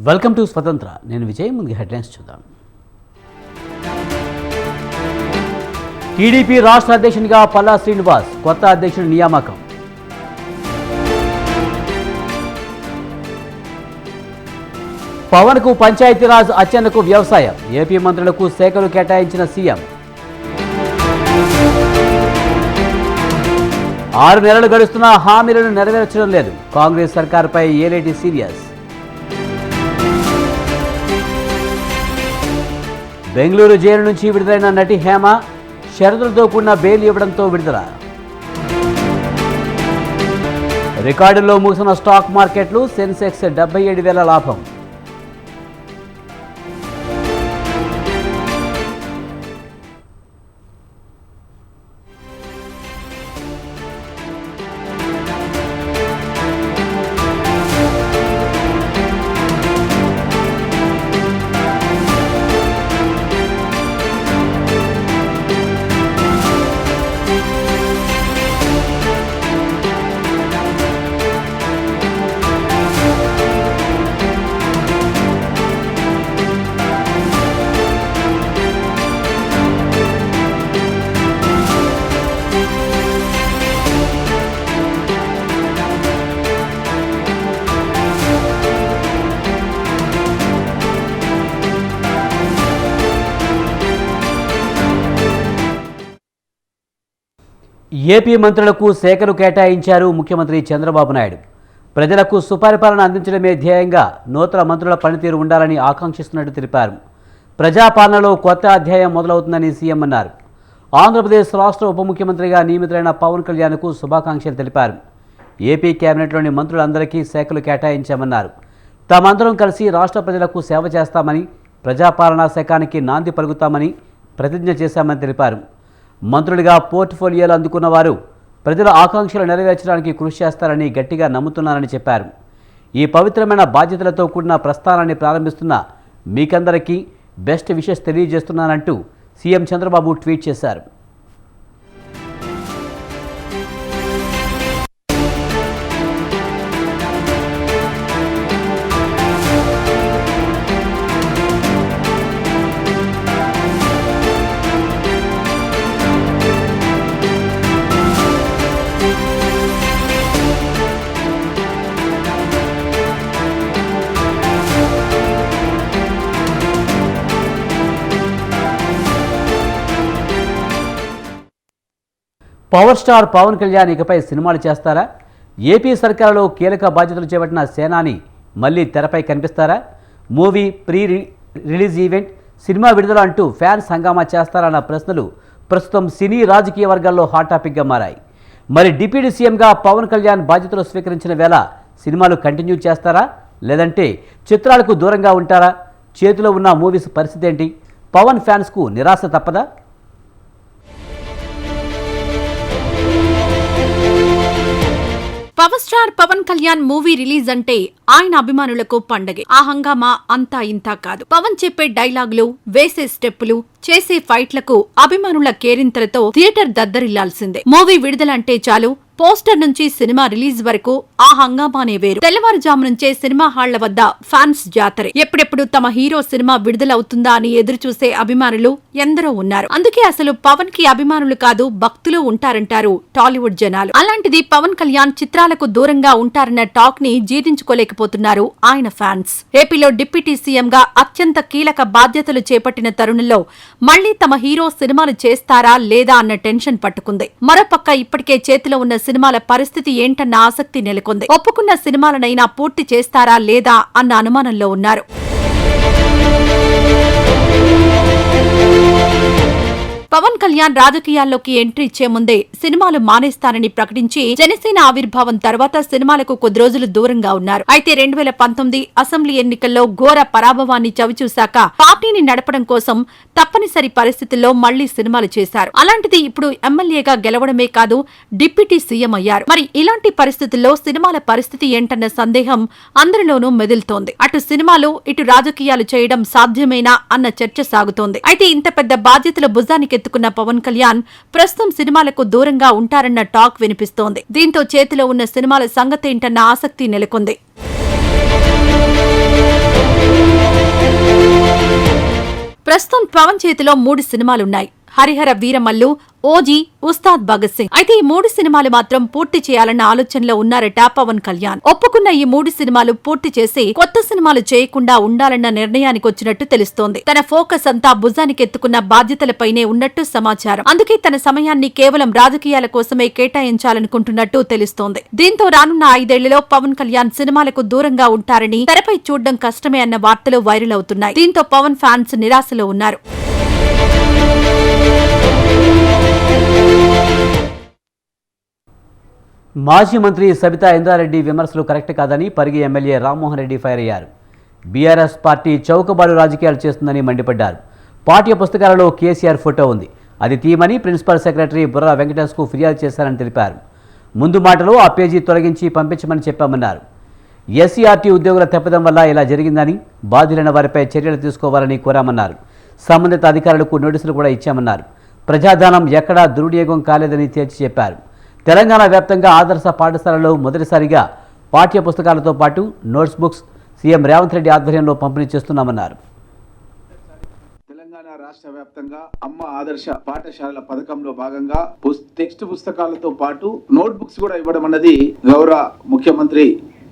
Welcome to స్వతంత్ర. నేను విజయ్. ముందు హెడ్లైన్స్ చూద్దాం. టీడీపీ రాష్ట్ర అధ్యక్షునిగా పల్లా శ్రీనివాస్ కొత్త అధ్యక్షుడి నియామకం. పవన్కు పంచాయతీరాజ్, అచ్చెన్నకు వ్యవసాయం. ఏపీ మంత్రులకు శాఖలు కేటాయించిన సీఎం. 6 నెలలు గడుస్తున్నా హామీలను నెరవేర్చడం లేదు. కాంగ్రెస్ సర్కార్పై ఏలేటి సీరియస్. బెంగళూరు జైలు నుంచి విడుదలైన నటి హేమ షరతులతో కూడిన బెయిల్ ఇవ్వడంతో విడుదల. రికార్డుల్లో ముగిసిన స్టాక్ మార్కెట్లు. సెన్సెక్స్ 77,000 లాభం. ఏపీ మంత్రులకు శాఖలు కేటాయించారు ముఖ్యమంత్రి చంద్రబాబు నాయుడు. ప్రజలకు సుపరిపాలన అందించడమే ధ్యేయంగా నూతన మంత్రుల పనితీరు ఉండాలని ఆకాంక్షిస్తున్నట్టు తెలిపారు. ప్రజాపాలనలో కొత్త అధ్యాయం మొదలవుతుందని సీఎం అన్నారు. ఆంధ్రప్రదేశ్ రాష్ట్ర ఉప ముఖ్యమంత్రిగా నియమితులైన పవన్ కళ్యాణ్కు శుభాకాంక్షలు తెలిపారు. ఏపీ కేబినెట్లోని మంత్రులందరికీ శాఖలు కేటాయించామన్నారు. తామందరం కలిసి రాష్ట్ర ప్రజలకు సేవ చేస్తామని, ప్రజాపాలనా శాఖానికి నాంది పలుకుతామని ప్రతిజ్ఞ చేశామని తెలిపారు. మంత్రులుగా పోర్ట్ఫోలియోలు అందుకున్న వారు ప్రజల ఆకాంక్షలు నెరవేర్చడానికి కృషి చేస్తారని గట్టిగా నమ్ముతున్నారని చెప్పారు. ఈ పవిత్రమైన బాధ్యతలతో కూడిన ప్రస్థానాన్ని ప్రారంభిస్తున్న మీకందరికీ బెస్ట్ విషెస్ తెలియజేస్తున్నానంటూ సీఎం చంద్రబాబు ట్వీట్ చేశారు. పవర్ స్టార్ పవన్ కళ్యాణ్ ఇకపై సినిమాలు చేస్తారా? ఏపీ సర్కారులో కీలక బాధ్యతలు చేపట్టిన సేనాని మళ్ళీ తెరపై కనిపిస్తారా? Movie pre release event, cinema విడుదల అంటూ ఫ్యాన్స్ హంగామా చేస్తారన్న ప్రశ్నలు ప్రస్తుతం సినీ రాజకీయ వర్గాల్లో హాట్ టాపిక్గా మారాయి. మరి డిప్యూటీ సీఎంగా పవన్ కళ్యాణ్ బాధ్యతలు స్వీకరించిన వేళ సినిమాలు కంటిన్యూ చేస్తారా, లేదంటే చిత్రాలకు దూరంగా ఉంటారా? చేతిలో ఉన్న మూవీస్ పరిస్థితి ఏంటి? పవన్ ఫ్యాన్స్కు నిరాశ తప్పదా? Power star Pawan Kalyan movie release అంటే ఆయన అభిమానులకు పండగే. ఆ హంగామా అంతా ఇంతా కాదు. పవన్ చెప్పే డైలాగులు, వేసే స్టెప్పులు, చేసే ఫైట్లకు అభిమానుల కేరింతలతో థియేటర్ దద్దరిల్లాల్సిందే. మూవీ విడుదలంటే చాలు పోస్టర్ నుంచి సినిమా రిలీజ్ వరకు ఆ హంగామానే వేరు. తెల్లవారుజాము నుంచే సినిమా హాళ్ల వద్ద ఫ్యాన్స్ జాతరే. ఎప్పుడెప్పుడు తమ హీరో సినిమా విడుదలవుతుందా అని ఎదురుచూసే అభిమానులు ఎందరో ఉన్నారు. అందుకే అసలు పవన్ కి అభిమానులు కాదు, భక్తులు ఉంటారంటారు టాలీవుడ్ జనాలు. అలాంటిది పవన్ కళ్యాణ్ చిత్రాలకు దూరంగా ఉంటారన్న టాక్ ని జీర్ణించుకోలేకపోతున్నారు ఆయన ఫ్యాన్స్. ఏపీలో డిప్యూటీ సీఎం గా అత్యంత కీలక బాధ్యతలు చేపట్టిన తరుణంలో మళ్లీ తమ హీరో సినిమాలు చేస్తారా లేదా అన్న టెన్షన్ పట్టుకుంది. మరోపక్క ఇప్పటికే చేతిలో ఉన్న సినిమాల పరిస్థితి ఏంటన్న ఆసక్తి నెలకొంది. ఒప్పుకున్న సినిమాలనైనా పూర్తి చేస్తారా లేదా అన్న అనుమానంలో ఉన్నారు. పవన్ కళ్యాణ్ రాజకీయాల్లోకి ఎంట్రీ ఇచ్చే ముందే సినిమాలు మానేస్తానని ప్రకటించి జనసేన ఆవిర్భావం తర్వాత సినిమాలకు కొద్ది రోజులు దూరంగా ఉన్నారు. అయితే 2019 అసెంబ్లీ ఎన్నికల్లో ఘోర పరాభవాన్ని చవిచూశాక పార్టీని నడపడం కోసం తప్పనిసరి పరిస్థితుల్లో మళ్లీ సినిమాలు చేశారు. అలాంటిది ఇప్పుడు ఎమ్మెల్యేగా గెలవడమే కాదు, డిప్యూటీ సీఎం అయ్యారు. మరి ఇలాంటి పరిస్థితుల్లో సినిమాల పరిస్థితి ఏంటన్న సందేహం అందరిలోనూ మెదులుతోంది. అటు సినిమాలు ఇటు రాజకీయాలు చేయడం సాధ్యమేనా అన్న చర్చ సాగుతోంది. అయితే ఇంత పెద్ద బాధ్యతలు భుజానికి ఎత్తుకున్న పవన్ కళ్యాణ్ ప్రస్తుతం సినిమాలకు దూరంగా ఉంటారన్న టాక్ వినిపిస్తోంది. దీంతో చేతిలో ఉన్న సినిమాల సంగతేంటన్న ఆసక్తి నెలకొంది. ప్రస్తుతం పవన్ చేతిలో 3 సినిమాలున్నాయి. హరిహర వీరమల్లు, ఓజీ, ఉస్తాద్ భగత్ సింగ్. అయితే ఈ 3 సినిమాలు మాత్రం పూర్తి చేయాలన్న ఆలోచనలో ఉన్నారట పవన్ కళ్యాణ్. ఒప్పుకున్న ఈ 3 సినిమాలు పూర్తి చేసి కొత్త సినిమాలు చేయకుండా ఉండాలన్న నిర్ణయానికి వచ్చినట్టు తెలుస్తోంది. తన ఫోకస్ అంతా భుజానికెత్తుకున్న బాధ్యతలపైనే ఉన్నట్టు సమాచారం. అందుకే తన సమయాన్ని కేవలం రాజకీయాల కోసమే కేటాయించాలనుకుంటున్నట్టు తెలుస్తోంది. దీంతో రానున్న 5 ఏళ్లలో పవన్ కళ్యాణ్ సినిమాలకు దూరంగా ఉంటారని, తెరపై చూడడం కష్టమే అన్న వార్తలు వైరల్ అవుతున్నాయి. దీంతో పవన్ ఫ్యాన్స్ నిరాశలో ఉన్నారు. మాజీ మంత్రి సబితా ఇంద్రారెడ్డి విమర్శలు కరెక్ట్ కాదని పరిగి ఎమ్మెల్యే రామ్మోహన్ రెడ్డి ఫైర్ అయ్యారు. బీఆర్ఎస్ పార్టీ చౌకబారు రాజకీయాలు చేస్తుందని మండిపడ్డారు. పాఠ్య పుస్తకాలలో కేసీఆర్ ఫోటో ఉంది, అది తీయమని ప్రిన్సిపల్ సెక్రటరీ బుర్రా వెంకటేష్కు ఫిర్యాదు చేశారని తెలిపారు. ముందు మాటలో ఆ పేజీ తొలగించి పంపించమని చెప్పామన్నారు. ఎస్సీఆర్టీ ఉద్యోగుల తప్పిదం వల్ల ఇలా జరిగిందని, బాధ్యులైన వారిపై చర్యలు తీసుకోవాలని కోరామన్నారు. సంబంధిత అధికారులకు నోటీసులు కూడా ఇచ్చామన్నారు. ప్రజాధనం ఎక్కడా దుర్వినియోగం కాలేదని తేల్చి చెప్పారు. తెలంగాణ వ్యాప్తంగా ఆదర్శ పాఠశాలలో మొదటిసారిగా పాఠ్య పుస్తకాలతో పాటు notes books CM Revanth Reddy ఆధ్వర్యంలో పంపిణీ చేస్తున్నామన్నారు. తెలంగాణ రాష్ట్ర వ్యాప్తంగా అమ్మ ఆదర్శ పాఠశాలల పథకంలో భాగంగా టెక్స్ట్ పుస్తకాలతో పాటు నోట్ బుక్స్ కూడా ఇవ్వడం అన్నది గౌరవ ముఖ్యమంత్రి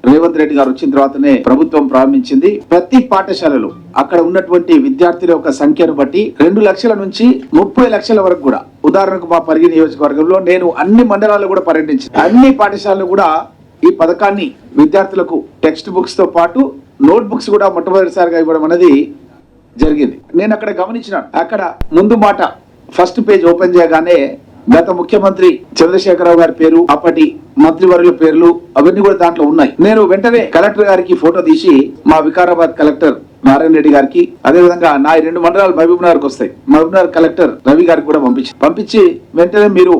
రేవంత్ రెడ్డి గారు వచ్చిన తర్వాతనే ప్రభుత్వం ప్రారంభించింది. ప్రతి పాఠశాలలో అక్కడ ఉన్నటువంటి విద్యార్థుల యొక్క సంఖ్యను బట్టి 2 లక్షల నుంచి 30 లక్షల వరకు కూడా, ఉదాహరణకు మా పరిగి నియోజకవర్గంలో నేను అన్ని మండలాల్లో కూడా పర్యటించి అన్ని పాఠశాలలు కూడా ఈ పథకాన్ని విద్యార్థులకు టెక్స్ట్ బుక్స్ తో పాటు నోట్ బుక్స్ కూడా మొట్టమొదటిసారిగా ఇవ్వడం అనేది జరిగింది. నేను అక్కడ గమనించినాను. అక్కడ ముందు మాట ఫస్ట్ పేజ్ ఓపెన్ చేయగానే గత ముఖ్యమంత్రి చంద్రశేఖరరావు గారి పేరు, అప్పటి మంత్రివర్యుల పేర్లు అవన్నీ కూడా దాంట్లో ఉన్నాయి. నేను వెంటనే కలెక్టర్ గారికి ఫోటో తీసి మా వికారాబాద్ కలెక్టర్ నారాయణ రెడ్డి గారికి, అదేవిధంగా నా 2 మండలాలు మహబూబ్ నగర్కి వస్తాయి, మహబూబ్ నగర్ కలెక్టర్ రవి గారికి కూడా పంపించి వెంటనే మీరు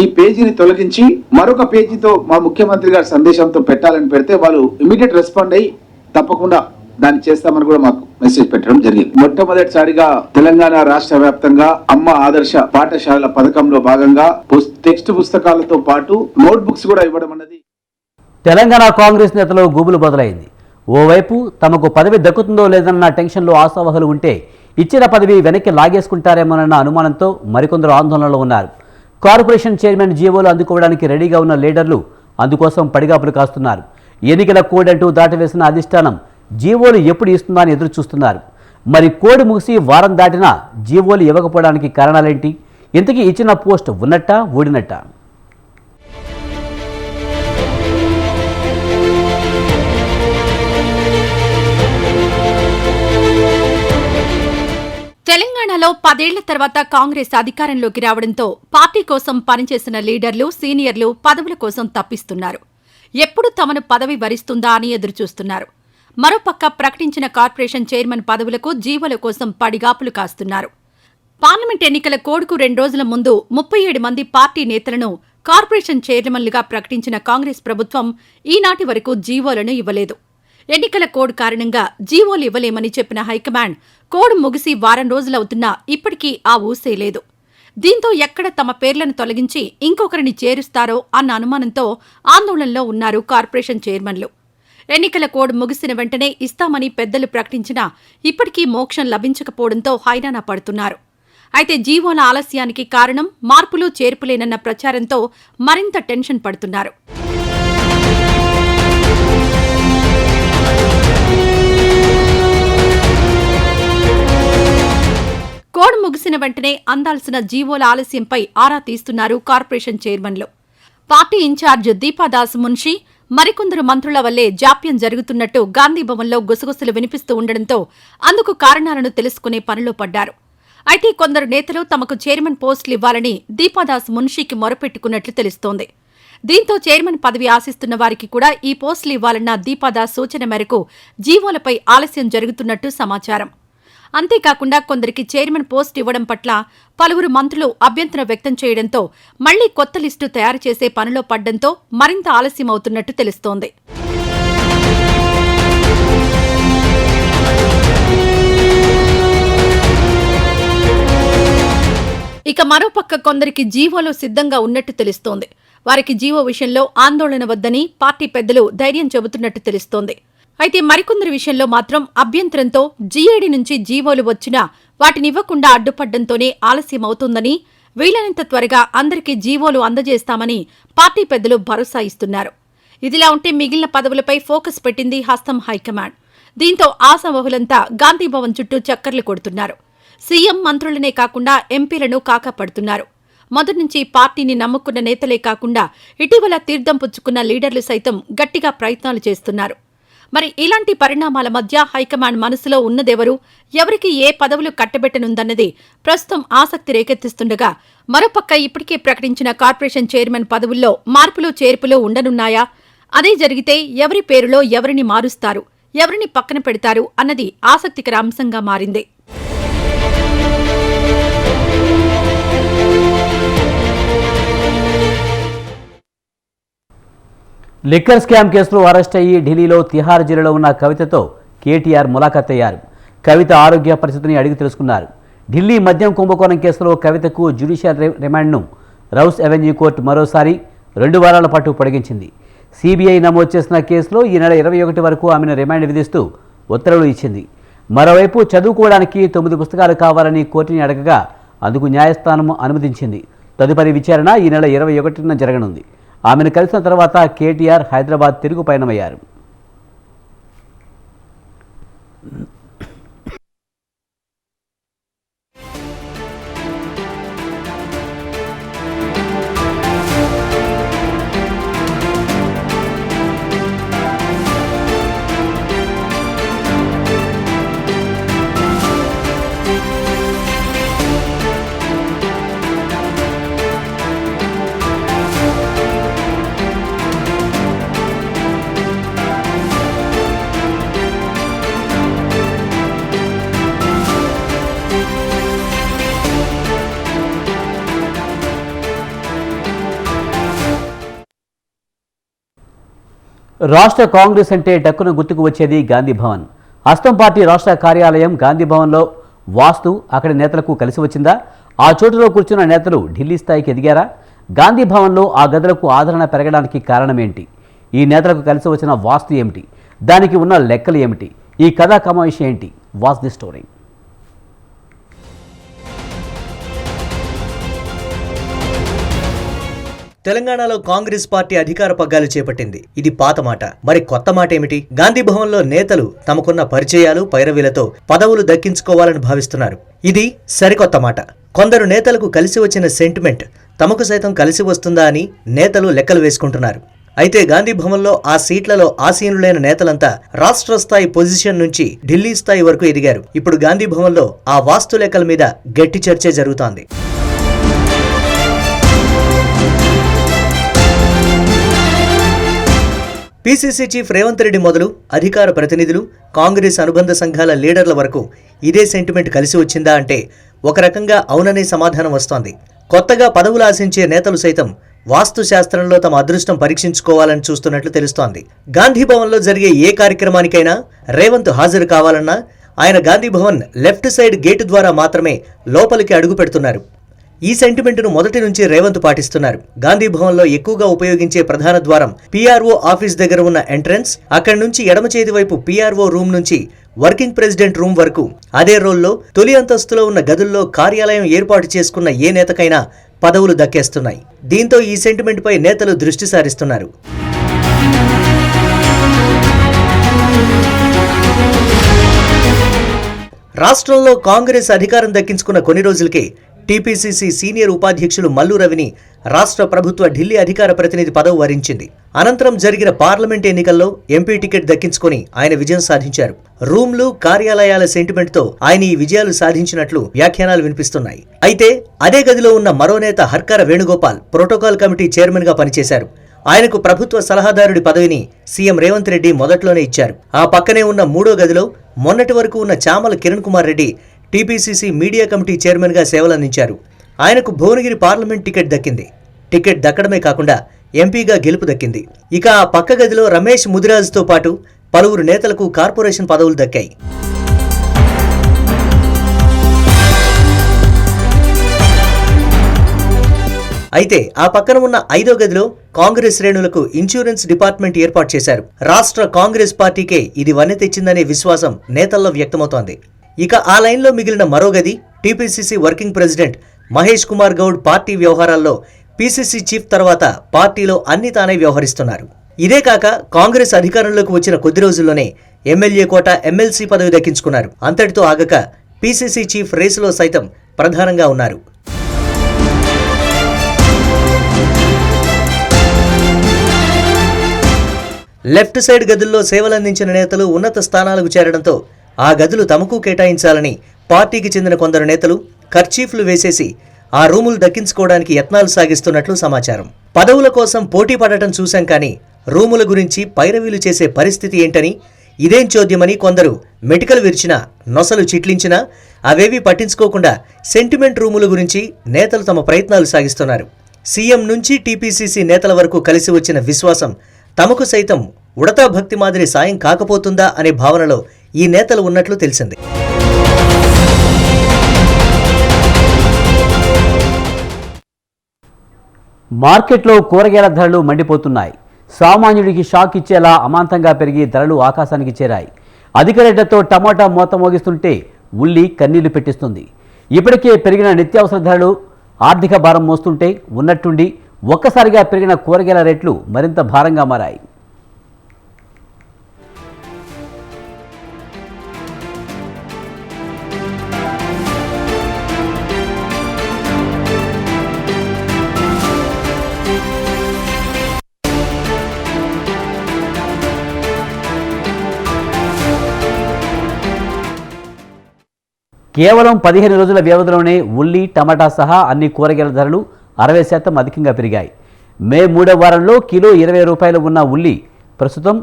ఈ పేజీని తొలగించి మరొక పేజీతో మా ముఖ్యమంత్రి గారి సందేశంతో పెట్టాలని పెడితే వాళ్ళు ఇమీడియట్ రెస్పాండ్ అయ్యి తప్పకుండా దాన్ని చేస్తామని కూడా మాకు మెసేజ్ పెట్టడం జరిగింది. మొట్టమొదటిసారిగా తెలంగాణ రాష్ట్ర వ్యాప్తంగా అమ్మ ఆదర్శ పాఠశాలల పథకంలో భాగంగా టెక్స్ట్ పుస్తకాలతో పాటు నోట్ బుక్స్ కూడా ఇవ్వడం అన్నది. తెలంగాణ కాంగ్రెస్ నేతలు గుబులు బదులైంది. ఓవైపు తమకు పదవి దక్కుతుందో లేదన్న టెన్షన్లో ఆశావహులు ఉంటే, ఇచ్చిన పదవి వెనక్కి లాగేసుకుంటారేమోనన్న అనుమానంతో మరికొందరు ఆందోళనలో ఉన్నారు. కార్పొరేషన్ చైర్మన్ జీవోలు అందుకోవడానికి రెడీగా ఉన్న లీడర్లు అందుకోసం పడిగాపులు కాస్తున్నారు. ఎన్నికల కోడ్ అంటూ దాటవేసిన అధిష్టానం జీవోలు ఎప్పుడు ఇస్తుందా అని ఎదురు చూస్తున్నారు. మరి కోడ్ ముగిసి వారం దాటినా జీవోలు ఇవ్వకపోవడానికి కారణాలేంటి? ఇంతకీ ఇచ్చిన పోస్ట్ ఉన్నట్టా ఊడినట్టా? తెలంగాణలో 10 ఏళ్ల తర్వాత కాంగ్రెస్ అధికారంలోకి రావడంతో పార్టీ కోసం పనిచేసిన లీడర్లు, సీనియర్లు పదవుల కోసం తప్పిస్తున్నారు. ఎప్పుడు తమను పదవి వరిస్తుందా అని ఎదురుచూస్తున్నారు. మరోపక్క ప్రకటించిన కార్పొరేషన్ చైర్మన్ పదవులకు జీవోల కోసం పడిగాపులు కాస్తున్నారు. పార్లమెంట్ ఎన్నికల కోడ్కు 2 రోజుల ముందు 37 మంది పార్టీ నేతలను కార్పొరేషన్ చైర్మన్లుగా ప్రకటించిన కాంగ్రెస్ ప్రభుత్వం ఈనాటి వరకు జీవోలను ఇవ్వలేదు. ఎన్నికల కోడ్ కారణంగా జీవోలు ఇవ్వలేమని చెప్పిన హైకమాండ్ కోడ్ ముగిసి వారం రోజులవుతున్నా ఇప్పటికీ ఆ ఊసే లేదు. దీంతో ఎక్కడ తమ పేర్లను తొలగించి ఇంకొకరిని చేరుస్తారో అన్న అనుమానంతో ఆందోళనలో ఉన్నారు కార్పొరేషన్ చైర్మన్లు. ఎన్నికల కోడ్ ముగిసిన వెంటనే ఇస్తామని పెద్దలు ప్రకటించినా ఇప్పటికీ మోక్షం లభించకపోవడంతో హైరాణ పడుతున్నారు. అయితే జీవోల ఆలస్యానికి కారణం మార్పులు చేర్పులేనన్న ప్రచారంతో మరింత టెన్షన్ పడుతున్నారు. కోడ్ ముగిసిన వెంటనే అందాల్సిన జీవోల ఆలస్యంపై ఆరా తీస్తున్నారు కార్పొరేషన్ చైర్మన్లు. పార్టీ ఇన్ఛార్జ్ దీపాదాస్ మున్షి, మరికొందరు మంత్రుల వల్లే జాప్యం జరుగుతున్నట్టు గాంధీభవన్లో గుసగుసలు వినిపిస్తూ ఉండడంతో అందుకు కారణాలను తెలుసుకునే పనిలో పడ్డారు. అయితే కొందరు నేతలు తమకు చైర్మన్ పోస్టులు ఇవ్వాలని దీపాదాస్ మున్షికి మొరపెట్టుకున్నట్లు తెలుస్తోంది. దీంతో చైర్మన్ పదవి ఆశిస్తున్న వారికి కూడా ఈ పోస్టులు ఇవ్వాలన్న దీపాదాస్ సూచన మేరకు జీవోలపై ఆలస్యం జరుగుతున్నట్టు సమాచారం. అంతేకాకుండా కొందరికి చైర్మన్ పోస్ట్ ఇవ్వడం పట్ల పలువురు మంత్రులు అభ్యంతరం వ్యక్తం చేయడంతో మళ్లీ కొత్త లిస్టు తయారు చేసే పనిలో పడ్డంతో మరింత ఆలస్యమవుతున్నట్టు తెలుస్తోంది. ఇక మరోపక్క కొందరికి జీవోలు సిద్ధంగా ఉన్నట్టు తెలుస్తోంది. వారికి జీవో విషయంలో ఆందోళన వద్దని పార్టీ పెద్దలు ధైర్యం చెబుతున్నట్టు తెలుస్తోంది. అయితే మరికొందరి విషయంలో మాత్రం అభ్యంతరంతో జీఏడీ నుంచి జీవోలు వచ్చినా వాటినివ్వకుండా అడ్డుపడ్డంతోనే ఆలస్యమవుతుందని, వీలైనంత త్వరగా అందరికీ జీవోలు అందజేస్తామని పార్టీ పెద్దలు భరోసా ఇస్తున్నారు. ఇదిలా ఉంటే మిగిలిన పదవులపై ఫోకస్ పెట్టింది హస్తం హైకమాండ్. దీంతో ఆశావహులంతా గాంధీభవన్ చుట్టూ చక్కర్లు కొడుతున్నారు. సీఎం మంత్రులనే కాకుండా ఎంపీలను కాకాపడుతున్నారు. మొదటి నుంచి పార్టీని నమ్ముకున్న నేతలే కాకుండా ఇటీవల తీర్థం పుచ్చుకున్న లీడర్లు సైతం గట్టిగా ప్రయత్నాలు చేస్తున్నారు. మరి ఇలాంటి పరిణామాల మధ్య హైకమాండ్ మనసులో ఉన్నదెవరు, ఎవరికి ఏ పదవులు కట్టబెట్టనుందన్నది ప్రస్తుతం ఆసక్తి రేకెత్తిస్తుండగా, మరోపక్క ఇప్పటికే ప్రకటించిన కార్పొరేషన్ చైర్మన్ పదవుల్లో మార్పులు చేర్పులు ఉండనున్నాయా? అదే జరిగితే ఎవరి పేరులో ఎవరిని మారుస్తారు, ఎవరిని పక్కన పెడతారు అన్నది ఆసక్తికర అంశంగా మారింది. లిక్కర్ స్కామ్ కేసులో అరెస్ట్ అయ్యి ఢిల్లీలో తిహార్ జైలులో ఉన్న కవితతో కేటీఆర్ ములాఖాత్ అయ్యారు. కవిత ఆరోగ్య పరిస్థితిని అడిగి తెలుసుకున్నారు. ఢిల్లీ మద్యం కుంభకోణం కేసులో కవితకు జ్యుడిషియల్ రిమాండ్ను రౌస్ అవెన్యూ కోర్టు మరోసారి 2 వారాల పాటు పొడిగించింది. సిబిఐ నమోదు చేసిన కేసులో ఈ నెల 21 వరకు ఆమెను రిమాండ్ విధిస్తూ ఉత్తర్వులు ఇచ్చింది. మరోవైపు చదువుకోవడానికి 9 పుస్తకాలు కావాలని కోర్టుని అడగగా అందుకు న్యాయస్థానం అనుమతించింది. తదుపరి విచారణ ఈ నెల 21న జరగనుంది. ఆమెను కలిసిన తర్వాత కేటీఆర్ హైదరాబాద్ తిరుగు పయనమయ్యారు. రాష్ట్ర కాంగ్రెస్ అంటే డక్కున గుర్తుకు వచ్చేది గాంధీభవన్. హస్తం పార్టీ రాష్ట్ర కార్యాలయం గాంధీభవన్లో వాస్తు అక్కడి నేతలకు కలిసి వచ్చిందా? ఆ చోటులో కూర్చున్న నేతలు ఢిల్లీ స్థాయికి ఎదిగారా? గాంధీభవన్లో ఆ గదులకు ఆదరణ పెరగడానికి కారణమేంటి? ఈ నేతలకు కలిసి వచ్చిన వాస్తు ఏమిటి? దానికి ఉన్న లెక్కలు ఏమిటి? ఈ కథా కమాయిషి ఏంటి? Watch the story. తెలంగాణలో కాంగ్రెస్ పార్టీ అధికార పగ్గాలు చేపట్టింది. ఇది పాత మాట. మరి కొత్త మాట ఏమిటి? గాంధీభవన్లో నేతలు తమకున్న పరిచయాలు, పైరవీలతో పదవులు దక్కించుకోవాలని భావిస్తున్నారు. ఇది సరికొత్త మాట. కొందరు నేతలకు కలిసి వచ్చిన సెంటిమెంట్ తమకు సైతం కలిసి వస్తుందా అని నేతలు లెక్కలు వేసుకుంటున్నారు. అయితే గాంధీభవన్లో ఆ సీట్లలో ఆసీనులైన నేతలంతా రాష్ట్ర స్థాయి పొజిషన్ నుంచి ఢిల్లీ స్థాయి వరకు ఎదిగారు. ఇప్పుడు గాంధీభవన్లో ఆ వాస్తు లెక్కల మీద గట్టి చర్చే జరుగుతోంది. పీసీసీ చీఫ్ రేవంత్ రెడ్డి మొదలు అధికార ప్రతినిధులు, కాంగ్రెస్ అనుబంధ సంఘాల లీడర్ల వరకు ఇదే సెంటిమెంట్ కలిసి వచ్చిందా అంటే ఒక రకంగా అవుననే సమాధానం వస్తోంది. కొత్తగా పదవులు ఆశించే నేతలు సైతం వాస్తు శాస్త్రంలో తమ అదృష్టం పరీక్షించుకోవాలని చూస్తున్నట్లు తెలుస్తోంది. గాంధీభవన్లో జరిగే ఏ కార్యక్రమానికైనా రేవంత్ హాజరు కావాలన్నా ఆయన గాంధీభవన్ లెఫ్ట్ సైడ్ గేటు ద్వారా మాత్రమే లోపలికి అడుగు పెడుతున్నారు. ఈ సెంటిమెంట్ను మొదటి నుంచి రేవంత్ పాటిస్తున్నారు. గాంధీభవన్లో ఎక్కువగా ఉపయోగించే ప్రధాన ద్వారం పీఆర్ఓ ఆఫీస్ దగ్గర ఉన్న ఎంట్రన్స్, అక్కడి నుంచి ఎడమ చేతి వైపు పీఆర్ఓ రూమ్ నుంచి వర్కింగ్ ప్రెసిడెంట్ రూమ్ వరకు అదే రోల్లో తొలి అంతస్తులో ఉన్న గదుల్లో కార్యాలయం ఏర్పాటు చేసుకున్న ఏ నేతకైనా పదవులు దక్కేస్తున్నాయి. దీంతో ఈ సెంటిమెంట్ పై నేతలు దృష్టి సారిస్తున్నారు. రాష్ట్రంలో కాంగ్రెస్ అధికారం దక్కించుకున్న కొన్ని రోజులకే టీపీసీసీ సీనియర్ ఉపాధ్యక్షులు మల్లు రవిని రాష్ట్ర ప్రభుత్వ ఢిల్లీ అధికార ప్రతినిధి పదవి వరించింది. అనంతరం జరిగిన పార్లమెంట్ ఎన్నికల్లో ఎంపీ టికెట్ దక్కించుకొని ఆయన విజయం సాధించారు. రూమ్లు, కార్యాలయాల సెంటిమెంట్తో ఆయన ఈ విజయాలు సాధించినట్లు వ్యాఖ్యానాలు వినిపిస్తున్నాయి. అయితే అదే గదిలో ఉన్న మరో నేత Harkara Venugopal protocol committee chairman గా పనిచేశారు. ఆయనకు ప్రభుత్వ సలహాదారుడి పదవిని సీఎం రేవంత్ రెడ్డి మొదట్లోనే ఇచ్చారు. ఆ పక్కనే ఉన్న మూడో గదిలో మొన్నటి వరకు ఉన్న Chamala Kiran Kumar Reddy TPCC media committee chairman గా సేవలందించారు. ఆయనకు భువనగిరి పార్లమెంట్ టికెట్ దక్కింది. టికెట్ దక్కడమే కాకుండా ఎంపీగా గెలుపు దక్కింది. ఇక ఆ పక్క గదిలో రమేష్ ముదిరాజ్తో పాటు పలువురు నేతలకు కార్పొరేషన్ పదవులు దక్కాయి. అయితే ఆ పక్కన ఉన్న ఐదో గదిలో కాంగ్రెస్ శ్రేణులకు ఇన్సూరెన్స్ డిపార్ట్మెంట్ ఏర్పాటు చేశారు. రాష్ట్ర కాంగ్రెస్ పార్టీకే ఇది వన్నె తెచ్చిందనే విశ్వాసం నేతల్లో వ్యక్తమవుతోంది. ఇక ఆ లైన్లో మిగిలిన మరో గది TPCC working president Mahesh Kumar Goud party వ్యవహారాల్లో పీసీసీ చీఫ్ తర్వాత పార్టీలో అన్ని తానే వ్యవహరిస్తున్నారు. ఇదే కాక కాంగ్రెస్ అధికారంలోకి వచ్చిన కొద్ది రోజుల్లోనే ఎమ్మెల్యే కోట, ఎమ్మెల్సీ పదవి దక్కించుకున్నారు. అంతటితో ఆగక పీసీసీ చీఫ్ రేసులో సైతం ప్రధానంగా ఉన్నారు. లెఫ్ట్ సైడ్ గదుల్లో సేవలందించిన నేతలు ఉన్నత స్థానాలకు చేరడంతో ఆ గదులు తమకు కేటాయించాలని పార్టీకి చెందిన కొందరు నేతలు కర్చీఫ్లు వేసేసి ఆ రూములు దక్కించుకోవడానికి యత్నాలు సాగిస్తున్నట్లు సమాచారం. పదవుల కోసం పోటీ పడటం చూశాం కానీ రూముల గురించి పైరవీలు చేసే పరిస్థితి ఏంటని, ఇదేం చోద్యమని కొందరు మెటికలు విరిచినా, నొసలు చిట్లించినా అవేవీ పట్టించుకోకుండా సెంటిమెంట్ రూముల గురించి నేతలు తమ ప్రయత్నాలు సాగిస్తున్నారు. సీఎం నుంచి టీపీసీసీ నేతల వరకు కలిసి వచ్చిన విశ్వాసం తమకు సైతం ఉడతా భక్తి మాదిరి సాయం కాకపోతుందా అనే భావనలో ఈ నేతలు ఉన్నట్లు తెలిసింది. మార్కెట్లో కూరగాయల ధరలు మండిపోతున్నాయి. సామాన్యుడికి షాక్ ఇచ్చేలా అమాంతంగా పెరిగి ధరలు ఆకాశానికి చేరాయి. అధిక రేట్లతో టమాటా మోత మోగిస్తుంటే ఉల్లి కన్నీళ్లు పెట్టిస్తుంది. ఇప్పటికే పెరిగిన నిత్యావసర ధరలు ఆర్థిక భారం మోస్తుంటే ఉన్నట్టుండి ఒక్కసారిగా పెరిగిన కూరగాయల రేట్లు మరింత భారంగా మారాయి. కేవలం 15 రోజుల వ్యవధిలోనే ఉల్లి, టమాటా సహా అన్ని కూరగాయల ధరలు 60% అధికంగా పెరిగాయి. మే 3వ వారంలో కిలో 20 రూపాయలు ఉన్న ఉల్లి ప్రస్తుతం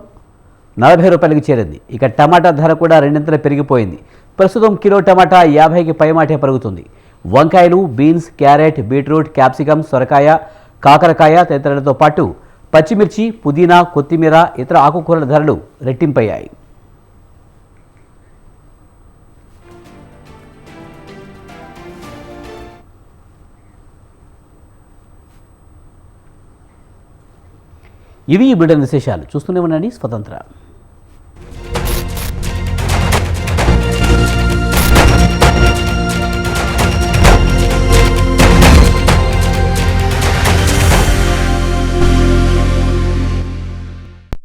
40 రూపాయలకు చేరింది. ఇక టమాటా ధర కూడా రెండింతలు పెరిగిపోయింది. ప్రస్తుతం కిలో టమాటా 50కి పైమాటే పెరుగుతుంది. వంకాయలు, బీన్స్, క్యారెట్, బీట్రూట్, క్యాప్సికమ్, సొరకాయ, కాకరకాయ తదితరులతో పాటు పచ్చిమిర్చి, పుదీనా, కొత్తిమీర, ఇతర ఆకుకూరల ధరలు రెట్టింపయ్యాయి. ఇవి ఈ బిడ్డ విశేషాలు. చూస్తూనే ఉండండి స్వతంత్ర.